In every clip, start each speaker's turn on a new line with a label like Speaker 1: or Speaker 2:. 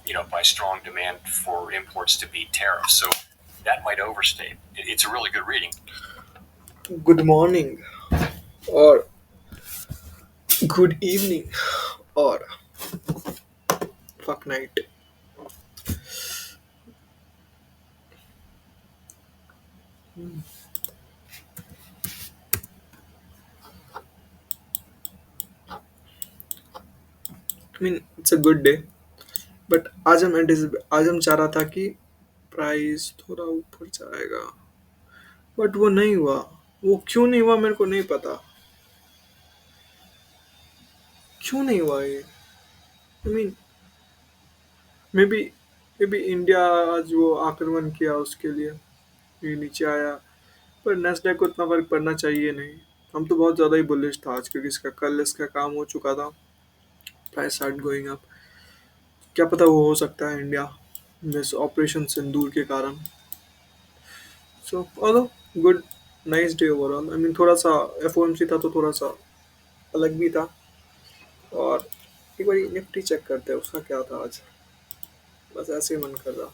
Speaker 1: by strong demand for imports to beat tariffs. So that might overstate. It's a really good reading.
Speaker 2: Good morning or good evening or fuck night. It's a good day, but आज हम चाह रहा था कि price थोड़ा ऊपर जाएगा, but वो नहीं हुआ। वो क्यों नहीं हुआ मेरे को नहीं पता। क्यों नहीं हुआ ये? I mean may be India आज वो आक्रमण किया उसके लिए ये नीचे आया, पर नेस्डैक को इतना फर्क पड़ना चाहिए नहीं। हम तो बहुत ज़्यादा ही बुलिश था आज, क्योंकि इसका कल इसका काम हो चुका था। Price start going up. क्या पता वो हो सकता है इंडिया मिस ऑपरेशन सिंदूर के कारण। So all good, nice day overall. थोड़ा सा एफओएमसी था तो थोड़ा सा अलग भी था। और एक बार निफ्टी चेक करते हैं उसका क्या था आज। बस ऐसे ही मन कर रहा।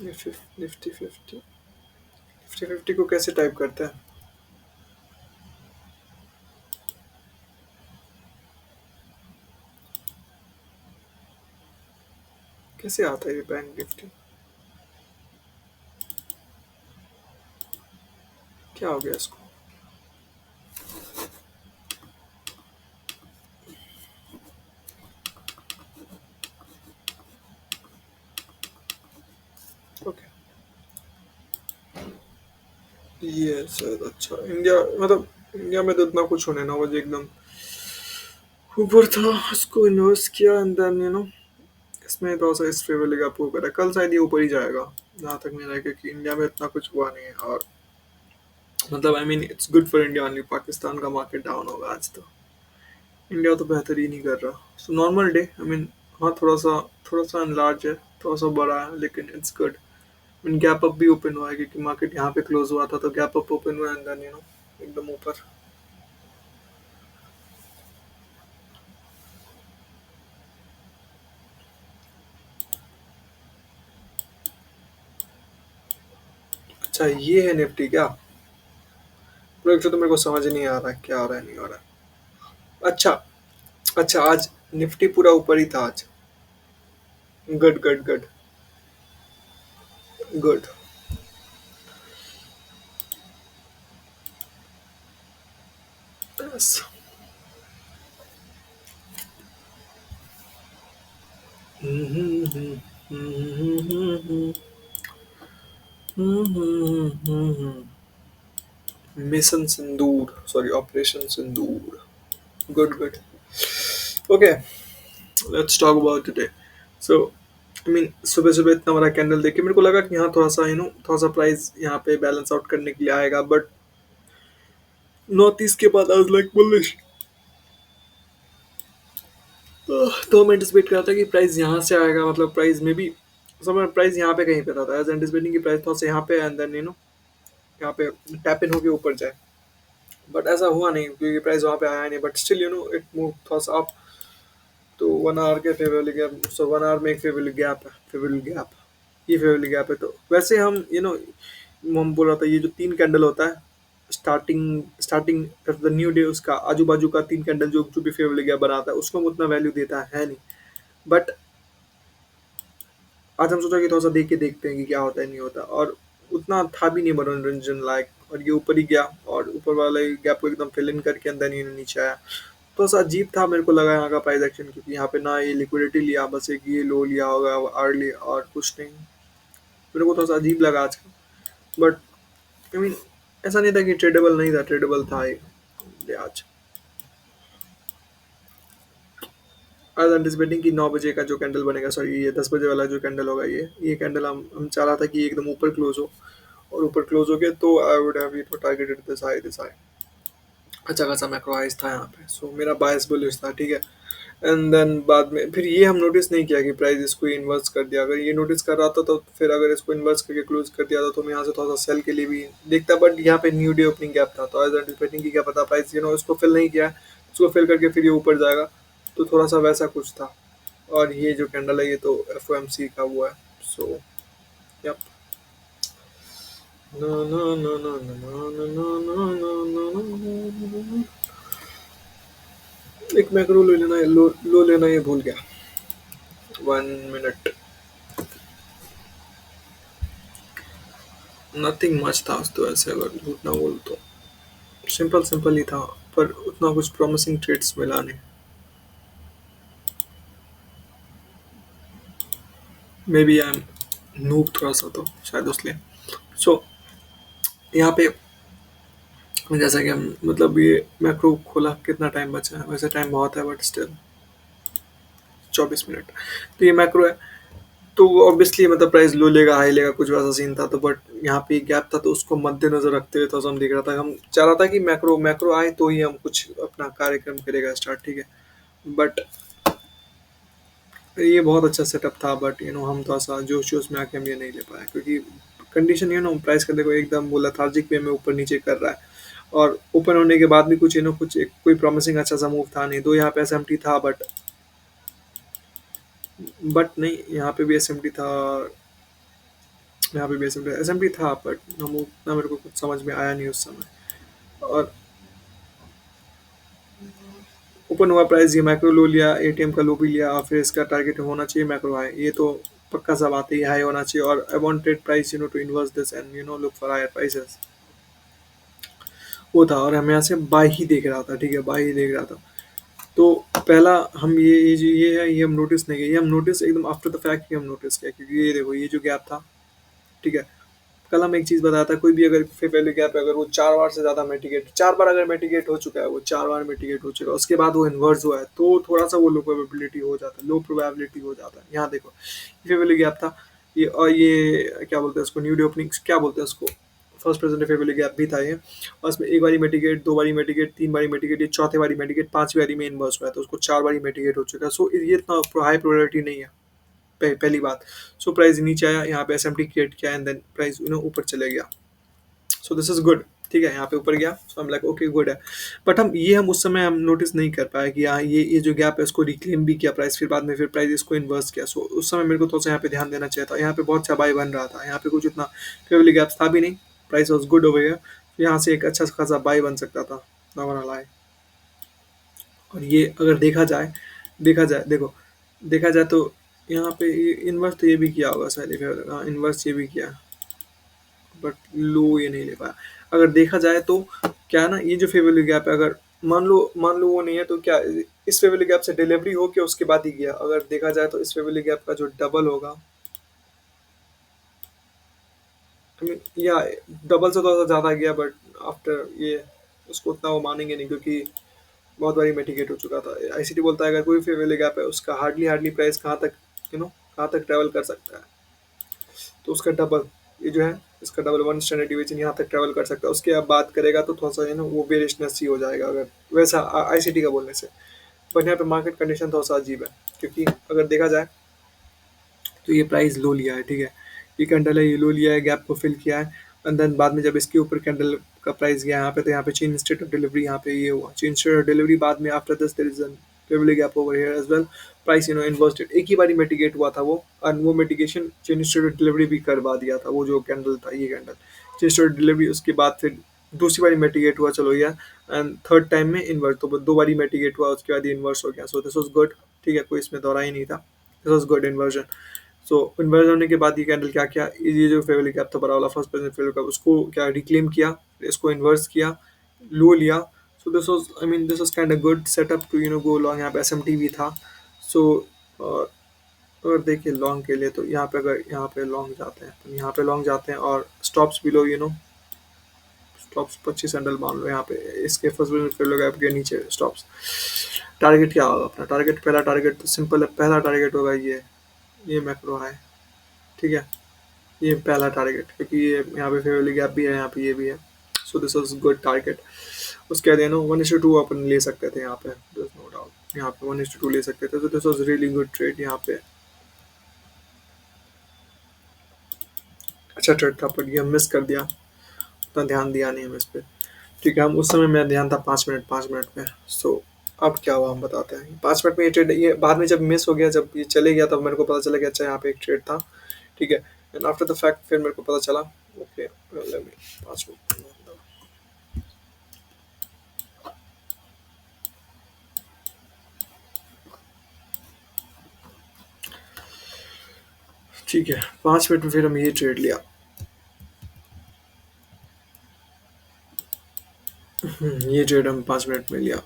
Speaker 2: Nifty Nifty fifty Nifty fifty को कैसे टाइप करते हैं? कैसे आता है ये बैंक निफ्टी? क्या हो गया इसको? ओके, ये सर अच्छा। इंडिया इंडिया में तो इतना कुछ होने ना, बजे एकदम ऊपर था, उसको इन्वेस्ट किया एंड देन इसमें थोड़ा सा इस फेवर लेगा आपको ऊपर है। कल शायद ये ऊपर ही जाएगा जहाँ तक मेरा है, क्योंकि इंडिया में इतना कुछ हुआ नहीं है। और it's good for India only. Pakistan का मार्केट डाउन होगा आज तो। इंडिया तो बेहतर ही नहीं कर रहा। So normal day. हाँ, थोड़ा सा अनलार्ज है, थोड़ा सा बड़ा है, लेकिन इट्स गुड। गैप अप भी ओपन हुआ है, क्योंकि मार्केट यहाँ पे क्लोज हुआ था तो गैप अप ओपन हुआ एंड देन एकदम ऊपर। अच्छा, ये है निफ्टी क्या? प्रोजेक्ट तो मेरे को समझ नहीं आ रहा क्या हो रहा है नहीं हो रहा। अच्छा, अच्छा आज निफ्टी पूरा ऊपर ही था आज। Good good good good. Yes. Mission Sindoor, sorry operation Sindoor. Good good. Okay, let's talk about today. So सुबह सुबह इतना बड़ा कैंडल देख के मेरे को लगा कि यहाँ थोड़ा सा थोड़ा सा प्राइस यहाँ पे बैलेंस आउट करने के लिए आएगा, बट नॉर्थ ईस्ट के बाद आई वाज लाइक बुलिश। तो मैं एंटिसिपेट कर रहा था कि प्राइस यहाँ से आएगा, मतलब प्राइस में भी समय प्राइस यहाँ पे कहीं पे था एज एंटिसिपेटिंग कि प्राइस थोड़ा सा यहाँ पे एंड देन यहाँ पे टैप इन होके ऊपर जाए। बट ऐसा हुआ नहीं, क्योंकि प्राइस वहाँ पे आया नहीं, बट स्टिल इट मूव थोड़ा सा अप। तो 1 आवर के फेवरेबल गैप, सो 1 आवर में एक फेवरेबल गैप है। फेवरेबल गैप, ये फेवरेबल गैप है। तो वैसे हम बोल रहा था, ये जो तीन कैंडल होता है starting starting of the new day, उसका आजू बाजू का तीन कैंडल जो जो भी फेवरेबल गैप बनाता है उसको हम उतना वैल्यू देता है नहीं। बट आज हम सोचा कि थोड़ा सा देख के देखते हैं कि क्या होता है नहीं होता, और उतना था भी नहीं मनोरंजन लायक। और ये ऊपर ही गया और ऊपर वाले गैप को एकदम फिल इन करके अंदर ही नीचे आया। तो सा अजीब था मेरे को लगा यहाँ का प्राइस एक्शन, क्योंकि यहाँ पे ना ये लिक्विडिटी लिया, बस एक ये लो लिया होगा अर्ली और कुछ नहीं। मेरे को थोड़ा सा अजीब लगा आज का। बट आई मीन ऐसा नहीं था कि ट्रेडेबल नहीं था, ट्रेडेबल था ये आज। आज एंटिसिपेटिंग कि 9 बजे का जो कैंडल बनेगा, सॉरी ये 10 बजे वाला जो कैंडल होगा, ये कैंडल हम चाह रहा था कि ये एकदम ऊपर क्लोज हो। और ऊपर क्लोज हो गया तो I would have targeted this high. अच्छा खासा मैक्रो हाइस था यहाँ पे, सो मेरा बायस बुलिश था, ठीक है। एंड देन बाद में फिर ये हम नोटिस नहीं किया कि प्राइस इसको इन्वर्स कर दिया। अगर ये नोटिस कर रहा था तो फिर अगर इसको इन्वर्स करके क्लोज कर दिया था तो मैं यहाँ से थोड़ा सा सेल के लिए भी देखता। बट यहाँ पे न्यू डे ओपनिंग गैप था, तो एज एंटिसिपेटिंग की क्या पता प्राइस इसको फिल नहीं किया है, इसको फिल करके फिर ये ऊपर जाएगा। तो थोड़ा सा वैसा कुछ था। और ये जो कैंडल है ये तो एफ का हुआ है। So yup. ना ना ना ना ना ना ना ना ना ना ना ना। एक मैक्रो लो लेना लो लेना ये भूल गया। 1 मिनट। नथिंग मच था तो ऐसे अगर झूठ ना बोल तो सिंपल सिंपल ही था। पर उतना कुछ प्रॉमिसिंग ट्रेड्स मिला नहीं। Maybe I am noob थोड़ा सा तो शायद उसलिए। सो यहाँ पे जैसा कि हम मतलब ये मैक्रो खोला कितना टाइम बचा है, वैसे टाइम बहुत है बट स्टिल 24 मिनट। तो ये मैक्रो है। तो ऑब्वियसली मतलब प्राइस लो लेगा हाई लेगा कुछ वैसा सीन था। तो बट यहाँ पे गैप था तो उसको मद्देनजर रखते हुए थोड़ा सा हम देख रहा था। हम चाह रहा था कि मैक्रो मैक्रो आए तो ही हम कुछ अपना कार्यक्रम करेगा स्टार्ट, ठीक है। बट ये बहुत अच्छा सेटअप था बट हम थोड़ा सा जोश जोश में आके हम ये नहीं ले पाए क्योंकि कंडीशन प्राइस का देखो एकदम वो लेथार्जिक वे में ऊपर नीचे कर रहा है। और ओपन होने के बाद भी कुछ कुछ कोई प्रॉमिसिंग अच्छा सा मूव था नहीं। दो यहाँ पे एसएमटी था बट नहीं यहाँ पे भी एसएमटी था। यहाँ पे भी एसएमटी था बट हम उतना मेरे को कुछ समझ में आया नहीं उस समय। और ओपन हुआ प्राइस ये मैक्रो लो लिया एटीएम का लो भी लिया और फिर इसका टारगेट होना चाहिए मैक्रो हाई। ये तो पक्का सा बात है ये हाई होना चाहिए। और I wanted price to inverse this and look for higher prices. वो था और हम यहाँ से बाई ही देख रहा था, ठीक है, बाई ही देख रहा था। तो पहला हम ये है ये हम नोटिस नहीं किया। ये हम नोटिस एकदम आफ्टर द फैक्ट ही हम नोटिस किया क्योंकि ये देखो ये जो गैप था, ठीक है। कल हम एक चीज बताया था कोई भी अगर वैल्यू गैप है अगर वो 4 बार से ज्यादा मिटिगेट 4 बार अगर मिटिगेट हो चुका है, वो 4 बार मिटिगेट हो चुका है उसके बाद वो इन्वर्स हुआ है तो थोड़ा सा वो लो प्रोबेबिलिटी हो जाता है, लो प्रोबेबिलिटी हो जाता है। यहाँ देखो ये वैल्यू गैप था ये। और ये क्या बोलते हैं उसको न्यू ओपनिंग क्या बोलते हैं उसको, फर्स्ट प्रेजेंट फेवरली गैप भी था ये। और इसमें एक बारी मिटिगेट, दो बारी मिटिगेट, तीन बारी मिटिगेट, ये चौथे बारी मिटिगेट, पांचवी बारी में इन्वर्स हुआ है तो उसको 4 बारी मिटिगेट हो चुका है। सो ये इतना हाई प्रोबेबिलिटी नहीं है। पहली बात। सो प्राइस नीचे आया यहाँ पे एसएमटी क्रिएट किया एंड देन प्राइस ऊपर चले गया। सो दिस इज गुड, ठीक है। यहाँ पे ऊपर गया सो हम लाइक ओके गुड है। बट हम उस समय हम नोटिस नहीं कर पाए कि यहाँ ये जो गैप है इसको रिक्लेम भी किया प्राइस, फिर बाद में फिर प्राइस इसको इन्वर्स किया। सो उस समय मेरे को थोड़ा सा यहाँ पे ध्यान देना चाहिए था। यहाँ पे बहुत अच्छा बाई बन रहा था, यहाँ पे कुछ उतना फेवरली गैप्स था भी नहीं, price was good over here. यहाँ से एक अच्छा खासा बाई बन सकता था नॉट लाई। और ये अगर देखा जाए देखो देखा जाए तो यहाँ पे इन्वर्स तो ये भी किया होगा शायद, इन्वर्स ये भी किया बट लो ये नहीं ले पाया। अगर देखा जाए तो क्या है ना, ये जो फेयर वैल्यू गैप है अगर मान लो वो नहीं है तो क्या इस फेयर वैल्यू गैप से डिलीवरी हो के उसके बाद ही गया। अगर देखा जाए तो इस फेयर वैल्यू गैप का जो डबल होगा, आई मीन या डबल से थोड़ा सा ज़्यादा गया बट आफ्टर ये उसको उतना वो मानेंगे नहीं क्योंकि बहुत बारी मिटिगेट हो चुका था। आईसीटी बोलता है अगर कोई फेयर वैल्यू गैप है उसका हार्डली प्राइस कहाँ तक कहाँ तक ट्रैवल कर सकता है, तो उसका डबल ये जो है इसका डबल वन स्टैंडर्ड डिवीजन यहाँ तक ट्रैवल कर सकता है। उसके अब बात करेगा तो थोड़ा सा वो बेरिशनेस ही हो जाएगा अगर वैसा आईसीटी का बोलने से। बट यहाँ पे मार्केट कंडीशन थोड़ा सा अजीब है क्योंकि अगर देखा जाए तो ये प्राइस लो लिया है, ठीक है। ये कैंडल है ये लो लिया है, गैप को फिल किया है एंड देन बाद में जब इसके ऊपर कैंडल का प्राइस गया यहाँ पे तो यहाँ पे चेंज स्टेट ऑफ डिलीवरी यहाँ पे ये हुआ चेंज स्टेट ऑफ डिलीवरी। बाद में after this there is an fair value gap over here as well. Price inverted एक ही बार मिटिगेट हुआ था वो और वो mitigation change state of delivery भी करवा दिया था। वो जो कैंडल था ये candle change state of delivery उसके बाद फिर दूसरी बारी मिटिगेट हुआ चलो यार एंड थर्ड टाइम में इन्वर्स तो दो बारी मिटिगेट हुआ उसके बाद इन्वर्स हो गया। सो दिस वाज गुड, ठीक है, कोई इसमें दौरा ही नहीं था। This was good inversion. So inverse होने के बाद ये कैंडल क्या किया, ये जो फेवरली कैप था बड़ा वाला फर्स्ट प्रेजेंट फेवरली कैप उसको क्या रिक्लेम किया, इसको इन्वर्स किया, लो लिया। So this was I mean this was kind of good setup to go long. यहाँ पे एसएमटी भी था। सो अगर देखिए लॉन्ग के लिए तो यहाँ पे अगर यहाँ पे लॉन्ग जाते हैं तो यहाँ पे लॉन्ग जाते हैं और स्टॉप्स बिलो स्टॉप्स 25 हैंडल मान लो यहाँ पे इसके फर्स्ट प्रेजेंट फेवरली कैप के नीचे स्टॉप्स। टारगेट क्या होगा अपना, टारगेट पहला टारगेट तो सिंपल है, पहला टारगेट होगा ये मैक्रो हाई, ठीक है। ये पहला टारगेट क्योंकि ये यहाँ पे फेवरली गैप भी है यहाँ पे ये भी है। सो दिस वाज गुड टारगेट। उसके बाद 1:2 अपन ले सकते थे यहाँ पे, नो डाउट यहाँ पे 1:2 ले सकते थे। तो this was really good trade यहाँ पे, अच्छा ट्रेड था पर ये हम मिस कर दिया, उतना ध्यान दिया नहीं हम इस पे, ठीक है। हम उस समय मेरा ध्यान था 5 मिनट में। सो अब क्या हुआ हम बताते हैं। 5 मिनट में ये ट्रेड, ये बाद में जब मिस हो गया, जब ये चले गया, तब मेरे को पता चला कि अच्छा यहाँ पे एक ट्रेड था, ठीक है। एंड आफ्टर द फैक्ट फिर मेरे को पता चला, ओके लेट मी 5 मिनट, ठीक है। 5 मिनट में फिर हम ये ट्रेड लिया। ये ट्रेड हम 5 मिनट में लिया,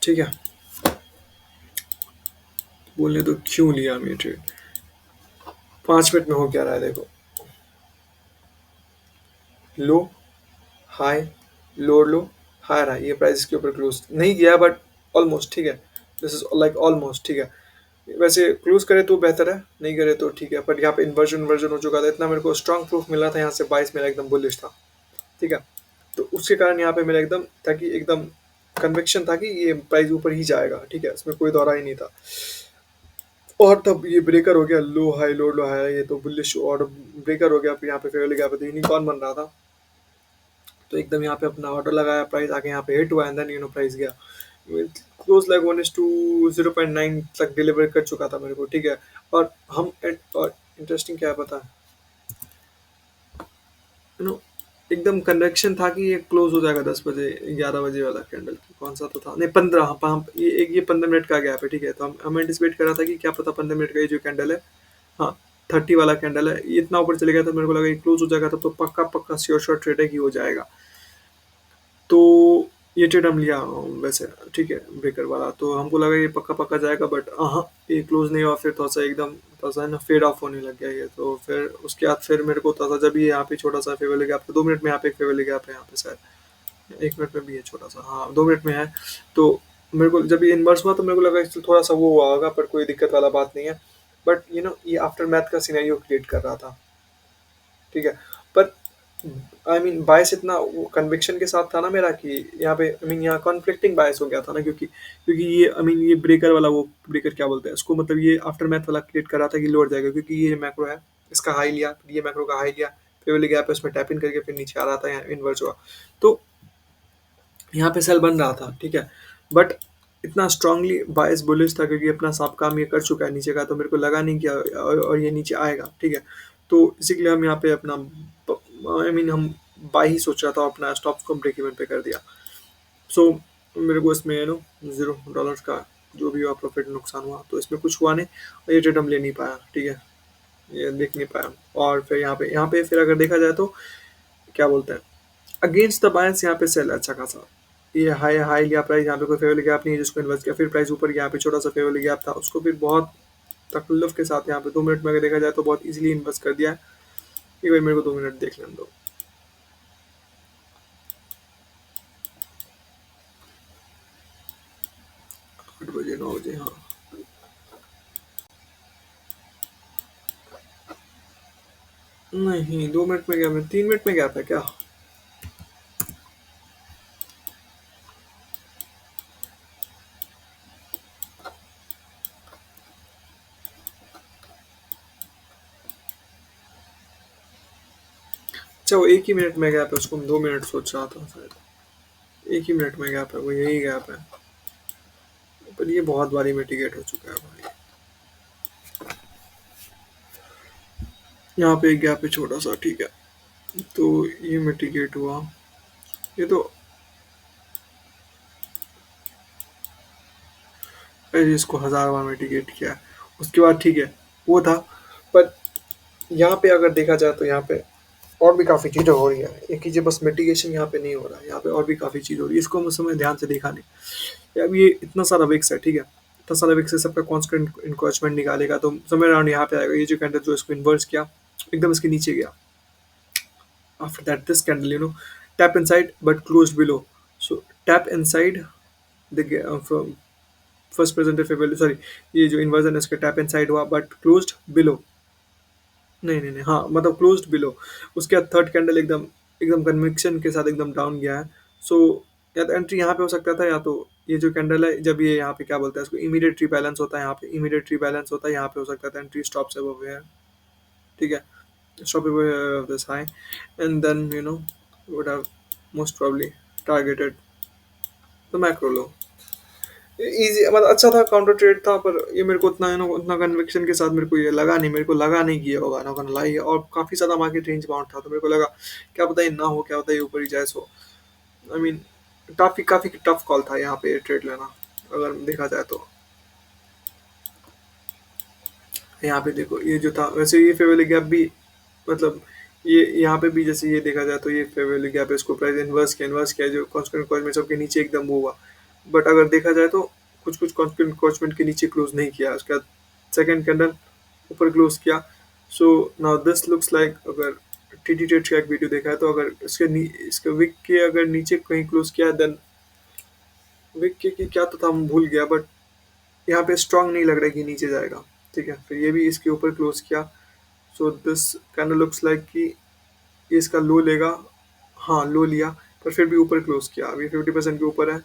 Speaker 2: ठीक है। बोलने तो क्यों लिया हम ये ट्रेड। 5 मिनट में हो क्या रहा है देखो, low, high, lower low, higher high, ये प्राइस के ऊपर क्लोज नहीं गया बट ऑलमोस्ट, ठीक है। दिस इज लाइक ऑलमोस्ट, ठीक है। वैसे क्लोज करे तो बेहतर है, नहीं करे तो ठीक है, बट यहाँ पे इन्वर्जन वर्जन हो चुका था, इतना मेरे को स्ट्रॉन्ग प्रूफ मिला था यहाँ से, 22 मेरा एकदम बुलिश था, ठीक है। तो उसके कारण यहाँ पे मेरा एकदम ताकि एकदम कन्विक्शन था कि ये प्राइस ऊपर ही जाएगा, ठीक है, इसमें कोई दौरा ही नहीं था। और तब ये ब्रेकर हो गया, लो हाई, ये तो बुलिश और ब्रेकर हो गया, फिर यहाँ पे फेयर गया पे, तो यूनिकॉर्न बन रहा था। तो एकदम यहाँ पे अपना ऑर्डर लगाया, प्राइस आके यहाँ पे हिट हुआ, एंड देन प्राइस गया क्लोज लाइक 1:0.9 तक डिलीवर कर चुका था मेरे को, ठीक है। और हम और इंटरेस्टिंग क्या है पता है, यू नो एकदम कन्वेक्शन था कि ये क्लोज हो जाएगा 10 बजे, 11 बजे वाला कैंडल, कौन सा तो था, नहीं 15, हाँ ये 15 मिनट का गैप है, ठीक है। तो हम एंटिसिपेट कर रहा था कि क्या पता 15 मिनट का ये जो कैंडल है, हाँ 30 वाला कैंडल है, ये इतना ऊपर चले गया था, मेरे को लगा ये क्लोज हो जाएगा, तब तो पक्का पक्का श्योर श्योर ट्रेड है कि हो जाएगा। तो ये ट्रेड हम लिया वैसे, ठीक है, ब्रेकर वाला, तो हमको लगा ये पक्का पक्का जाएगा, बट हाँ ये क्लोज नहीं हुआ, फिर थोड़ा सा एकदम थोड़ा सा है ना फेड ऑफ होने लग गया ये। तो फिर उसके बाद फिर मेरे को थोड़ा सा, जब ये यहाँ पे छोटा सा फेवर गैप था, 2 मिनट में यहाँ पे एक फेवर गैप है, यहाँ पे शायद 1 मिनट में भी है छोटा सा, हाँ 2 मिनट में है। तो मेरे को जब ये इन्वर्स हुआ तो मेरे को लगा इससे थोड़ा सा वो हुआ होगा, पर कोई दिक्कत वाला बात नहीं है। बट ये आफ्टर मैथ का सिनेरियो क्रिएट कर रहा था, ठीक है। पर आई मीन बायस इतना कन्विक्शन के साथ था ना मेरा कि यहाँ पे आई मीन यहाँ कॉन्फ्लिक्टिंग बायस हो गया था ना, क्योंकि ये आई मीन ये ब्रेकर वाला, वो ब्रेकर क्या बोलते हैं इसको, मतलब ये आफ्टर मैथ वाला क्रिएट कर रहा था कि लोअर जाएगा, क्योंकि ये मैक्रो है, इसका हाई लिया, फिर ये मैक्रो का हाई लिया, फिर वाली गैप है उसमें टैप इन करके फिर नीचे आ रहा था, यहाँ इन्वर्स हुआ। तो यहाँ पे सेल बन रहा था, ठीक है। बट इतना स्ट्रांगली बायस बुलिश था, क्योंकि अपना सब काम ये कर चुका है नीचे का, तो मेरे को लगा नहीं कि और ये नीचे आएगा, ठीक है। तो इसीलिए हम यहाँ पे अपना आई मीन हम बाई ही सोच रहा था, अपना स्टॉप को ब्रेक इवन पे कर दिया। सो मेरे को इसमें $0 का जो भी हुआ प्रॉफिट नुकसान हुआ, तो इसमें कुछ हुआ नहीं, और ये ट्रेड हम ले नहीं पाया, ठीक है, ये देख नहीं पाया। और फिर यहाँ पे फिर अगर देखा जाए तो क्या बोलते हैं, अगेंस्ट द बायस यहाँ पे सेल अच्छा खासा, ये हाई हाई लिया प्राइस, यहाँ पे कोई फेवरल गैप नहीं है जिसको इन्वेस्ट किया, फिर प्राइस ऊपर गया, यहाँ पे छोटा सा फेवरल गैप था, उसको फिर बहुत तकल्लुफ के साथ यहाँ पे 2 मिनट में अगर देखा जाए तो बहुत इजीली इन्वेस्ट कर दिया है। एक बार मेरे को 2 मिनट देख लेने दो। 8 बजे 9 बजे, हाँ नहीं 2 मिनट में गैप है, 3 मिनट में गैप है क्या। अच्छा वो एक ही मिनट में गैप है, उसको हम 2 मिनट सोच रहा था शायद। एक ही मिनट में गैप है, वो यही गैप है, पर ये बहुत बारी मिटिगेट हो चुका है भाई। यहाँ पे एक गैप है छोटा सा, ठीक है, तो ये मिटिगेट हुआ, ये तो अरे इसको 1000 बार मिटिगेट किया है। उसके बाद ठीक है वो था, पर यहाँ पे अगर देखा जाए तो यहाँ पे और भी काफ़ी चीज़ें हो रही है, एक चीज़ें बस मिटिगेशन यहाँ पे नहीं हो रहा है, यहाँ पे और भी काफ़ी चीज़ हो रही है, इसको हम उस समय ध्यान से देखा नहीं। अब ये इतना सारा विक्स है, ठीक है, इतना सारा विक्स है, सबका कॉन्स्टेंट इंक्रोचमेंट निकालेगा तो समय अराउंड यहाँ पे आएगा। ये जो कैंडल जो इसको इन्वर्स किया, एकदम इसके नीचे गया, after that this candle tap inside but closed below, so tap inside the from first presented fair value, sorry, ये जो inversion है इसका टैप इनसाइड हुआ बट क्लोज्ड बिलो, नहीं नहीं नहीं, हाँ मतलब क्लोज्ड बिलो। उसके बाद थर्ड कैंडल एकदम एकदम कन्विक्शन के साथ एकदम डाउन गया है। सो या तो एंट्री यहाँ पे हो सकता था, या तो ये जो कैंडल है जब ये यहाँ पे क्या बोलते हैं इसको इमीडिएट रीबैलेंस होता है, यहाँ पे इमीडिएट रीबैलेंस होता है, यहाँ पे हो सकता था एंट्री स्टॉप से अबव है, ठीक है, stop away of this high, and then would have most probably targeted तो मैक्रो लो। इजी मतलब अच्छा था, काउंटर ट्रेड था, पर ये मेरे को उतना है ना, उतना कन्विक्शन के साथ मेरे को ये लगा नहीं, मेरे को लगा नहीं कि ये होगा ना करना लाई, और काफ़ी ज़्यादा मार्केट रेंज बाउंड था, तो मेरे को लगा क्या पता ये ना हो, क्या पता ये ऊपर ही जाए। सो आई मीन काफ़ी काफ़ी टफ कॉल था यहाँ पे ट्रेड लेना, अगर देखा जाए तो। यहाँ पे देखो ये जो था, वैसे ये फेयर वैल्यू गैप भी, मतलब ये यहाँ पे भी जैसे ये देखा जाए तो ये फेयर वैल्यू गैप है, इसको प्राइस इन्वर्स किया जो कॉन्स्टेंट कॉस्ट में सबके नीचे एकदम वो हुआ। बट अगर देखा जाए तो कुछ कुछ कॉन्स्टेंट कॉस्ट के नीचे क्लोज नहीं किया, उसके बाद सेकंड कैंडल ऊपर क्लोज किया। So now this looks like, अगर टी टी ट्रेड का एक वीडियो देखा है तो अगर इसके विक के अगर नीचे कहीं क्लोज किया, देन विक के की क्या तो था हम भूल गया, बट यहाँ पे स्ट्रांग नहीं लग रहा है कि नीचे जाएगा। ठीक है, फिर ये भी इसके ऊपर क्लोज किया। So this candle looks like कि ये इसका लो लेगा। हाँ, लो लिया, पर फिर भी ऊपर क्लोज किया, अभी 50% के ऊपर है।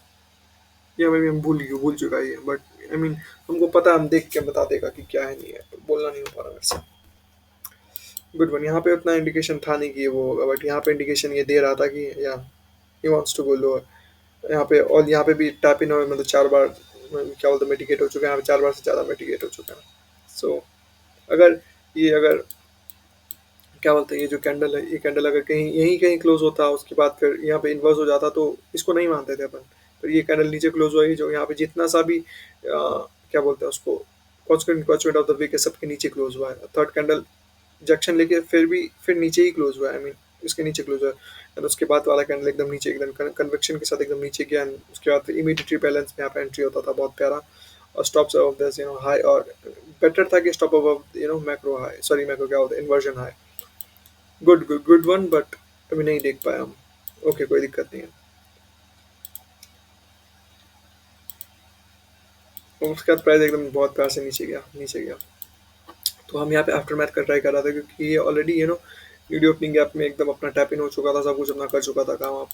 Speaker 2: या मैं भी हम भूल चुका है ये, बट आई मीन हमको पता है, हम देख के बता देगा कि क्या है नहीं है, तो बोलना नहीं हो पा रहा मेरे से। गुड वन, यहाँ पे उतना इंडिकेशन था नहीं कि ये वो होगा, बट यहाँ पे इंडिकेशन ये दे रहा था कि या he wants to go lower यहाँ पे। और यहाँ पे भी टैप इन हुए, मतलब 4 बार क्या बोलते हैं मिटिगेट हो चुके हैं, यहाँ पे 4 बार से ज़्यादा मिटिगेट हो चुके हैं। सो अगर अगर क्या बोलते हैं, ये जो कैंडल है, ये कैंडल अगर कहीं यहीं कहीं क्लोज होता, उसके बाद फिर यहाँ पे इन्वर्स हो जाता, तो इसको नहीं मानते थे अपन। पर ये कैंडल नीचे क्लोज हुआ ही, जो यहाँ पे जितना सा भी क्या बोलते हैं उसको, कॉन्स्टेंट ऑफ द वीक है, सबके नीचे क्लोज हुआ है। थर्ड कैंडल जंक्शन लेके फिर नीचे ही क्लोज हुआ है, आई मीन इसके नीचे क्लोज हुआ है। एंड उसके बाद वाला कैंडल एकदम नीचे, एकदम कन्वेक्शन के साथ एकदम नीचे गया। एंड उसके बाद फिर इमीडिएटली बैलेंस में यहाँ पे एंट्री होता था, बहुत प्यारा। और स्टॉप्स ऑफ दिस हाई, और बेटर था कि stop of macro high, sorry macro क्या होता है, inversion high. Good one, but अभी नहीं देख पाया हम। ओके, कोई दिक्कत नहीं है। और उसके बाद प्राइस एकदम बहुत प्यार से नीचे गया। तो हम यहाँ पे आफ्टर मैथ का ट्राई कर रहा था, क्योंकि ये ऑलरेडी वीडियो ओपनिंग गैप में एकदम अपना टैप इन हो चुका था, सब कुछ अपना कर चुका था काम आप।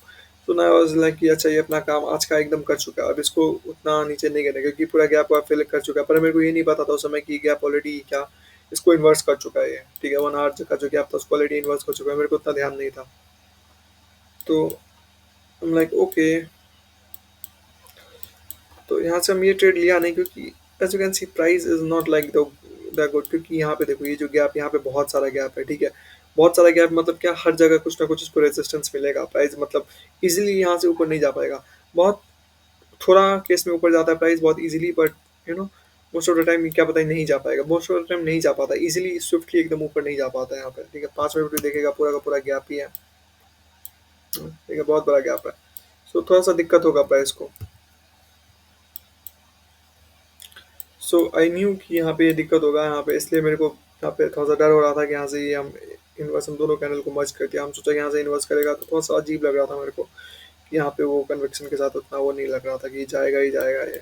Speaker 2: तो ना वाज लाइक कि अच्छा ये अपना काम आज का एकदम कर चुका है, अब इसको उतना नीचे नहीं करना, क्योंकि पूरा गैप आप फिल कर चुका है। पर मेरे को ये नहीं पता था उस समय कि गैप ऑलरेडी क्या इसको इन्वर्स कर चुका है ये। ठीक है, 1 आवर का जो गैप था उसको ऑलरेडी इन्वर्स कर चुका है, मेरे को उतना ध्यान नहीं था। तो हम लाइक ओके, तो यहाँ से हम ये ट्रेड लिया नहीं, क्योंकि as you can see price is not like the good. क्योंकि यहाँ पे देखो ये जो गैप, यहाँ पे बहुत सारा गैप है। ठीक है, बहुत सारा गैप मतलब क्या, हर जगह कुछ ना कुछ इसको रेजिस्टेंस मिलेगा। प्राइस मतलब इजीली यहाँ से ऊपर नहीं जा पाएगा। बहुत थोड़ा केस में ऊपर जाता है प्राइस बहुत easily, but you know most of the time क्या पता ही नहीं जा पाएगा, मोस्ट ऑफ द टाइम नहीं जा पाता इजीली, स्विफ्टली एकदम ऊपर नहीं जा पाता है यहाँ पे। ठीक है, 5 मिनट भी देखेगा, पूरा का पूरा गैप ही है। ठीक है, बहुत बड़ा गैप है। सो थोड़ा सा दिक्कत होगा प्राइस को। सो आई न्यू कि यहाँ पे ये दिक्कत होगा यहाँ पे, इसलिए मेरे को यहाँ पे थोड़ा सा डर हो रहा था कि यहाँ से ये हम इन्वर्स, हम दोनों कैनल को मर्ज कर दिया। हम सोचा कि यहाँ से इन्वर्स करेगा, तो थोड़ा सा अजीब लग रहा था मेरे को कि यहाँ पे वो कन्वेक्शन के साथ उतना वो नहीं लग रहा था कि जाएगा ही जाएगा ये।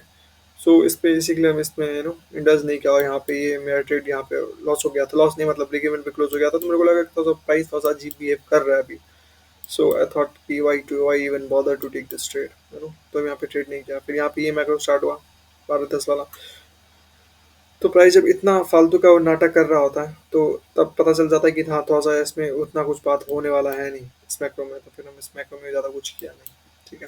Speaker 2: सो इस पे बेसिकली हम इसमें इंडस नहीं किया, और यहाँ पे ये मेरा ट्रेड यहाँ पे लॉस हो गया था। लॉस नहीं मतलब ब्रेक इवन पे क्लोज हो गया था, तो मेरे को लगा कि थोड़ा सा प्राइस थोड़ा सा अजीब बिहेव कर रहा है अभी। सो आई थॉट कि why even bother to take this trade, तो हम यहाँ पे ट्रेड नहीं किया। फिर यहाँ पे ये मैक्रो स्टार्ट हुआ 12-10 वाला। तो प्राइस जब इतना फालतू का वो नाटक कर रहा होता है, तो तब पता चल जाता है कि हाँ थोड़ा सा इसमें उतना कुछ बात होने वाला है नहीं इस मैक्रो में। तो फिर हम इस मैक्रो में ज़्यादा कुछ किया नहीं। ठीक है,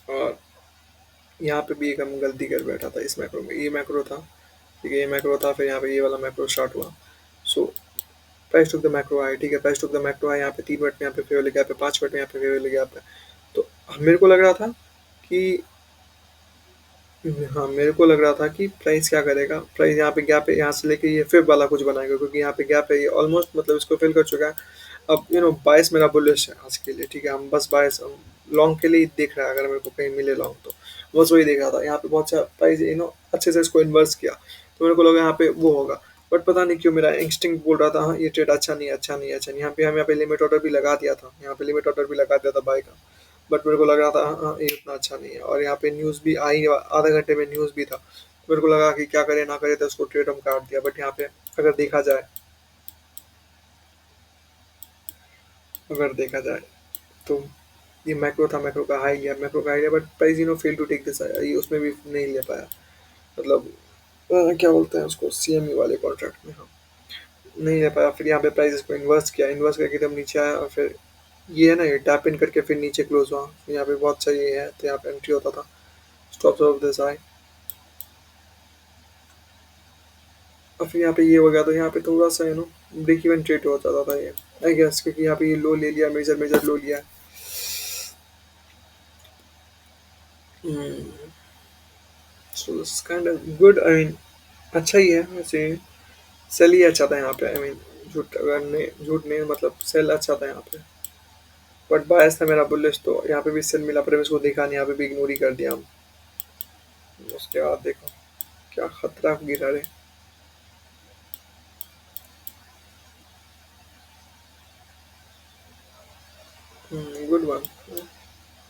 Speaker 2: और यहाँ पे भी एक हम गलती कर बैठा था इस मैक्रो में। ये मैक्रो था, ठीक है, ये मैक्रो था, फिर यहाँ पे ये वाला मैक्रो स्टार्ट हुआ। So price took the macro आए। ठीक है, प्राइस टुक द मैक्रो आए, यहाँ पे 3 मिनट में यहाँ पे फेवर गैप है, 5 मिनट में यहाँ पे फेवर गैप है। तो मेरे को लग रहा था कि हाँ, मेरे को लग रहा था कि प्राइस क्या करेगा, प्राइस यहाँ पे गैप है, यहाँ से लेके ये फिर वाला कुछ बनाएगा, क्योंकि यहाँ पे गैप है, ये ऑलमोस्ट मतलब इसको फिल कर चुका है। अब बायस मेरा बुलिश है आज के लिए। ठीक है, हम बस बायस लॉन्ग के लिए ही देख रहा है, अगर मेरे को कहीं मिले लॉन्ग तो बस वही देख रहा था। यहाँ पे बहुत अच्छा प्राइस अच्छे से इसको इन्वर्स किया, तो मेरे को लगा यहाँ पे वो होगा। बट पता नहीं क्यों मेरा इंस्टिंक्ट बोल रहा था हाँ ये ट्रेड अच्छा नहीं, अच्छा नहीं, अच्छा नहीं। यहाँ पे लिमिट ऑर्डर भी लगा दिया था, यहाँ पे लिमिट ऑर्डर भी लगा दिया था बाय का। बट मेरे को लग रहा था हाँ ये उतना अच्छा नहीं है, और यहाँ पे न्यूज़ भी आई, आधे घंटे में न्यूज़ भी था। तो मेरे को लगा कि क्या करे ना करे, तो उसको ट्रेड हम काट दिया। बट यहाँ पे अगर देखा जाए अगर देखा जाए तो ये मैक्रो था, मैक्रो का हाई लिया, मैक्रो का हाई लिया, but price fail to take this, ये उसमें भी नहीं ले पाया। मतलब क्या बोलते हैं उसको, सीएमई वाले कॉन्ट्रैक्ट में, हाँ, नहीं ले पाया। फिर यहाँ पे प्राइस को इन्वर्स किया, इन्वर्स करके एकदम नीचे आया, और फिर ये है ना, ये टैप इन करके फिर नीचे क्लोज हुआ। यहाँ पे बहुत सही है, तो यहाँ पे एंट्री होता था। स्टॉप्स ऑफ दिस आई, और फिर यहाँ पे ये हो गया, तो यहाँ पे थोड़ा सा ब्रेक इवन ट्रेड हो जाता था ये, आई गेस, क्योंकि यहाँ पे ये लो ले लिया, मेजर मेजर लो लिया। So this kind of good, I mean अच्छा ही है वैसे। सेल ही अच्छा था यहाँ पे, आई मीन झूठ अगर नहीं, झूठ नहीं मतलब सेल अच्छा था यहाँ पे। बट बायस था मेरा बुलिश, तो यहाँ पे भी सेल मिला, पर इसको देखा नहीं, यहाँ पे भी इग्नोर ही कर दिया हम। उसके बाद देखो क्या खतरा गिरा रे। Good one.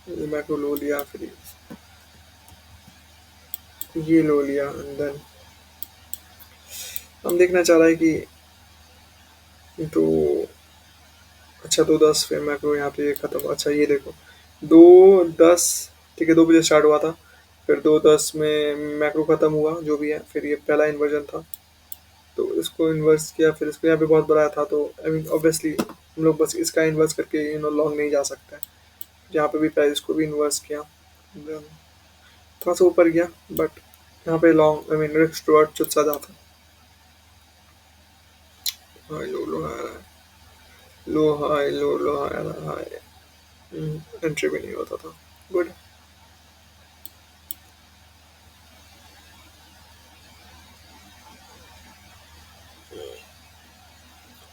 Speaker 2: ये मैक्रो लो लिया, फिर ये लो लिया, एंड देन हम देखना चाह रहा है कि तो अच्छा 2:10, फिर मैक्रो यहाँ पे खत्म। अच्छा ये देखो 2:10, ठीक है, 2 बजे स्टार्ट हुआ था, फिर 2:10 में मैक्रो खत्म हुआ, जो भी है, फिर ये पहला इन्वर्जन था, तो इसको इन्वर्स किया, फिर इसको यहाँ पे बहुत बड़ा था, तो आई मीन ऑब्वियसली हम लोग बस इसका इन्वर्स करके लॉन्ग नहीं जा सकते हैं। यहाँ पे भी प्राइस को भी इन्वर्स किया, Then थोड़ा सा ऊपर गया, बट यहाँ पे long, I mean risk toward चुट सा जाता। High low low high, low high low low high high, entry भी नहीं होता था। गुड।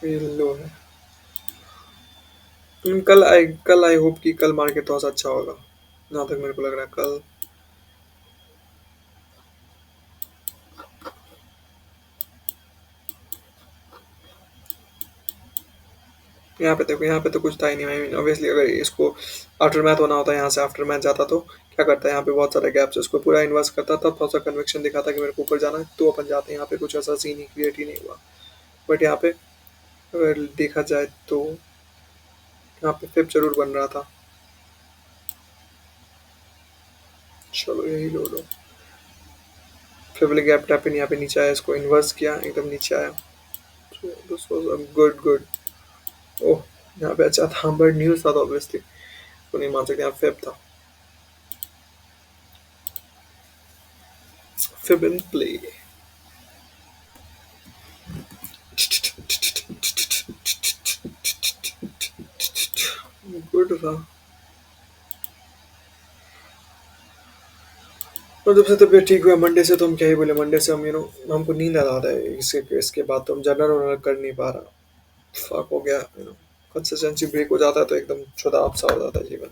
Speaker 2: ये लो है। कल आई होप कि कल मार्केट थोड़ा सा अच्छा होगा, जहाँ तक मेरे को लग रहा है कल। यहाँ पे देखो, यहाँ पे तो कुछ था ही नहीं, आई मीन ऑब्वियसली अगर इसको आफ्टर मैथ होना होता, यहाँ से आफ्टर मैथ जाता तो क्या करता है, यहाँ पे बहुत सारे गैप्स, उसको पूरा इन्वर्स करता, तब थोड़ा सा कन्विक्शन दिखाता कि मेरे को ऊपर जाना है, तो अपन जाते हैं। यहाँ पे कुछ ऐसा सीन ही क्रिएट ही नहीं हुआ। बट यहाँ पे अगर देखा जाए तो यहाँ पे फिर जरूर बन रहा था। चलो यही लो लो, फिर बोले गैप टैप इन, यहाँ पे नीचे आया, इसको इन्वर्स किया, एकदम नीचे आया। This was a good good. Oh, यहाँ पे अच्छा था, बट न्यूज़ था तो ऑब्वियसली को नहीं मान सकते, यहाँ फेब था, फेब इन प्ले। गुड था। और जब से तबीयत ठीक हुआ मंडे से, तो हम क्या ही बोले, मंडे से हम हमको नींद आ रहा है, इसके बाद तो हम जनरल वनरल कर नहीं पा रहा। फक हो गया, कंसिस्टेंसी ब्रेक हो जाता है तो एकदम शुदाब सा हो जाता है जीवन।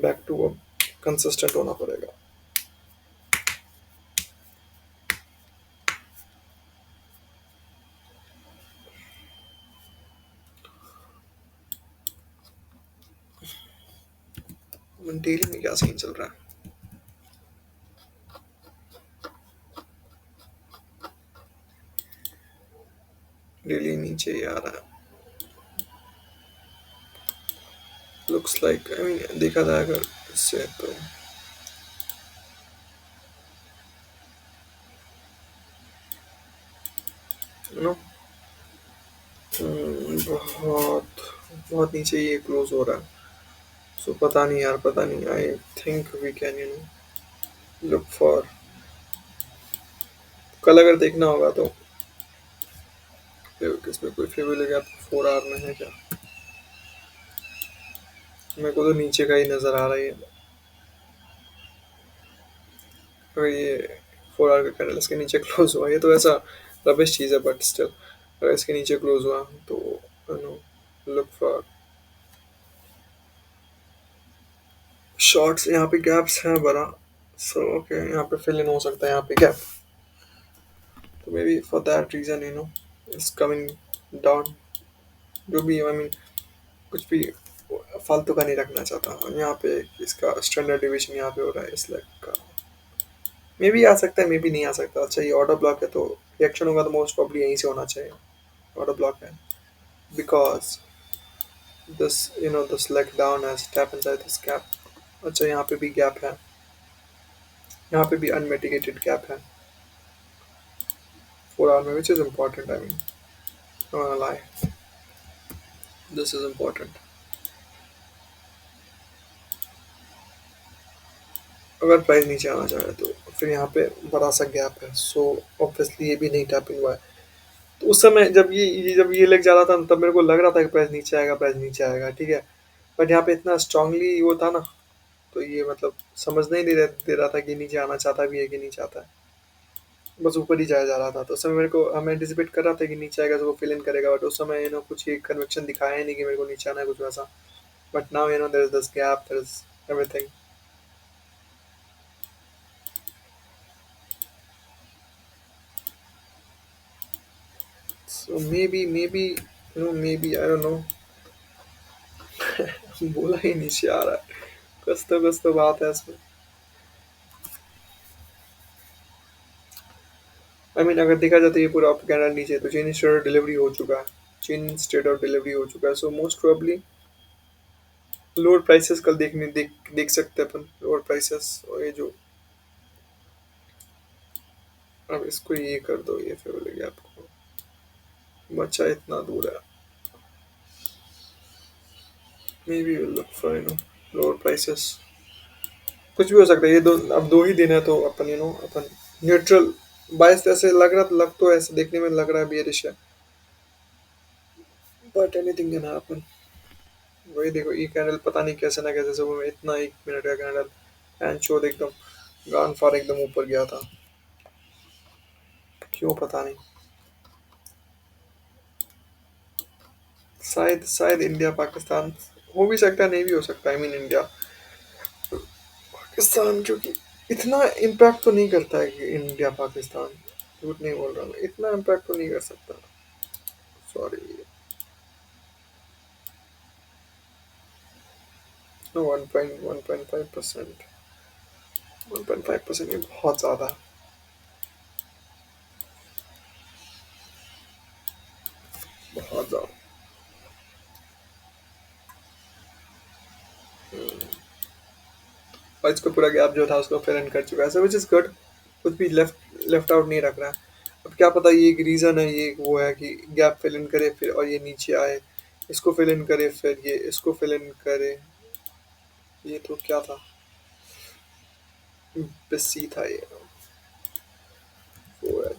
Speaker 2: बैक टू कंसिस्टेंट होना पड़ेगा। डेली में क्या सीन चल रहा है? डेली नीचे ही आ रहा है, लुक्स लाइक, आई मीन देखा जाए अगर इससे तो नो, बहुत बहुत नीचे ये क्लोज हो रहा है। सो पता नहीं यार, पता नहीं, I think we can look for, कल अगर देखना होगा तो किसमें कोई फेवरेट गैप 4 आवर में है क्या? मेरे को तो नीचे का ही नजर आ रहा है। अगर ये 4 आवर का कैंडल इसके नीचे क्लोज हुआ, ये तो ऐसा रबिश चीज़ है, बट स्टिल अगर इसके नीचे क्लोज हुआ तो लुक फॉर शॉर्ट्स। यहाँ पे गैप्स हैं बड़ा, सो ओके, यहाँ पे फिल इन हो सकता है यहाँ पे गैप, तो maybe for that reason it's coming down. जो भी आई मीन कुछ भी फालतू का नहीं रखना चाहता, और यहाँ पे इसका स्टैंडर्ड डिवीजन यहाँ पे हो रहा है इस लेग का। मे बी आ सकता है, मे बी नहीं आ सकता। अच्छा ये ऑर्डर ब्लॉक है, तो रिएक्शन होगा तो मोस्ट प्रॉब्ली यहीं से होना चाहिए। ऑर्डर ब्लॉक है because this, this leg down as tap inside this gap. अच्छा, यहाँ पे भी gap है, यहाँ पे भी unmitigated gap है forearm में, which is important. I mean, not gonna lie, this is important. अगर प्राइस नीचे आना चाह रहा है तो फिर यहाँ पे बड़ा सा गैप है, सो ऑब्वियसली ये भी नहीं टैपिंग हुआ है। तो उस समय जब ये लेग जा रहा था तब मेरे को लग रहा था कि प्राइस नीचे आएगा, प्राइस नीचे आएगा, ठीक है। बट यहाँ पे इतना स्ट्रांगली वो था ना, तो ये मतलब समझ नहीं दे रहा था कि नीचे आना चाहता भी है कि नहीं चाहता है। बस ऊपर ही जाया जा रहा था, तो उस समय मेरे को हमें एंटिसिपेट कर रहा था कि नीचे आएगा तो वो फिल इन करेगा, बट उस समय कुछ ये कन्विक्शन दिखाया ही नहीं कि मेरे को नीचे आना है कुछ वैसा। But now there is this gap, there is everything. So maybe I don't know. बोला ही नीचे आ रहा है, कुछ तो बात है इसमें। आई मीन अगर देखा जाए तो ये पूरा कैंडल नीचे है, तो चेन स्टेट ऑफ डिलीवरी हो चुका है, चेन स्टेट ऑफ डिलीवरी हो चुका है, so most probably lower prices कल देख सकते हैं अपन, लोअर प्राइसेस। और ये जो अब इसको ये कर दो, ये फेवर लगे आपको, बच्चा इतना दूर है। May be will look for lower prices, कुछ भी हो सकता है। ये दो, अब 2 ही दिन है तो अपन अपन न्यूट्रल बायस ऐसे लग तो ऐसे देखने में लग रहा है बियरिश है, बट एनीथिंग कैन हैपन। वही देखो, ये कैंडल पता नहीं कैसे ना कैसे सुबह में इतना 1 मिनट का कैंडल एंड शोर एकदम गान फार एकदम ऊपर गया था, क्यों पता नहीं। शायद शायद इंडिया पाकिस्तान हो भी सकता है, नहीं भी हो सकता। आई मीन इंडिया पाकिस्तान, क्योंकि इतना इम्पैक्ट तो नहीं करता है कि इंडिया पाकिस्तान, झूठ नहीं बोल रहा मैं, इतना इम्पैक्ट तो नहीं कर सकता। सॉरी, नो 1.5%, 1.5% ये बहुत ज़्यादा है, बहुत ज़्यादा। और इसको पूरा गैप जो था उसको फिल इन कर चुका है, सो विच इज़ गुड। कुछ भी लेफ्ट लेफ्ट आउट नहीं रख रहा है। अब क्या पता ये एक रीज़न है, ये एक वो है कि गैप फिल इन करे फिर और ये नीचे आए, इसको फिल इन करे फिर ये इसको फिल इन करे। ये तो क्या था, बिस्सी था ये, वो है।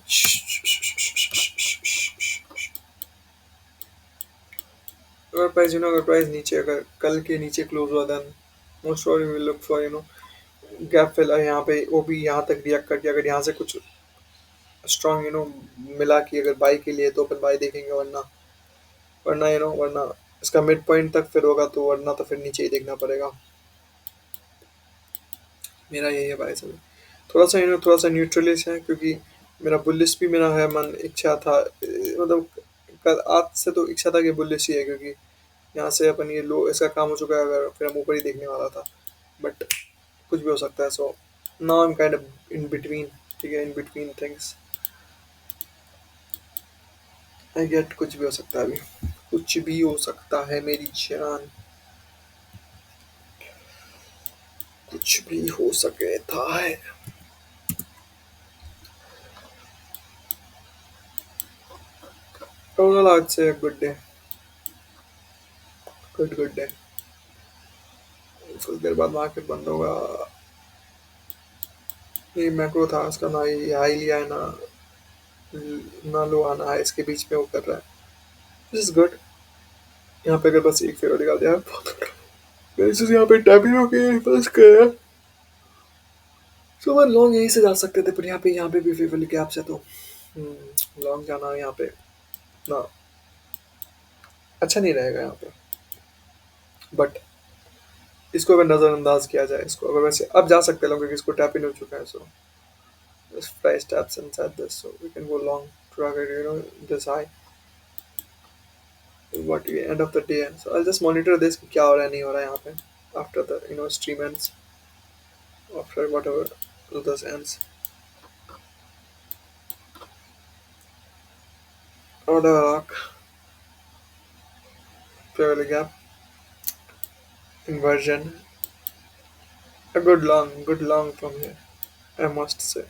Speaker 2: अगर प्राइस अगर प्राइस नीचे, अगर कल के नीचे क्लोज हुआ then most probably will look for gap fill. यहाँ पे वो भी यहाँ तक रिएक्ट करके अगर यहाँ से कुछ स्ट्रॉन्ग मिला कि अगर बाई के लिए तो अपन बाई देखेंगे, वरना वरना वरना इसका मिड पॉइंट तक फिर होगा, तो वरना तो फिर नीचे ही देखना पड़ेगा। मेरा यही है भाई साहब, थोड़ा सा न्यूट्रलिस्ट है, क्योंकि मेरा बुलिश भी मेरा है मन इच्छा था, मतलब आज से तो इच्छा था कि बुलिश ही है, क्योंकि यहाँ से अपन ये लो इसका काम हो चुका है, अगर फिर हम ऊपर ही देखने वाला था। बट कुछ भी हो सकता है, so now I am kind of in between, ठीक है, in between things. I get, कुछ भी हो सकता है अभी, कुछ भी हो सकता है मेरी जान, कुछ भी हो सके था है। Overall, I'd say a good day, good day. कुछ देर बाद मार्केट बंद होगा। ये मैक्रो था उसका, ना ये हाई लिया है ना लो आना है, इसके बीच में वो कर रहा है, दिस इज गुड। यहाँ पे अगर बस एक फेवर निकाल दिया बहुत, यहाँ पे टैपिंग होके बस कर, सो लॉन्ग यहीं से जा सकते थे, पर यहाँ पे भी फेवर गैप से तो लॉन्ग जाना यहाँ पे ना अच्छा नहीं रहेगा यहाँ पे। बट इसको अगर नज़रअंदाज किया जाए, इसको अगर वैसे अब जा सकते हैं लोग, क्योंकि इसको टैप इन हो चुका है, सो this price taps inside this, so we can go long target this high what the end of the day। So I'll just monitor this कि क्या हो रहा है नहीं हो रहा है यहाँ पे after the stream ends, after whatever this ends, order arc fairly gap inversion. A good long from here, I must say.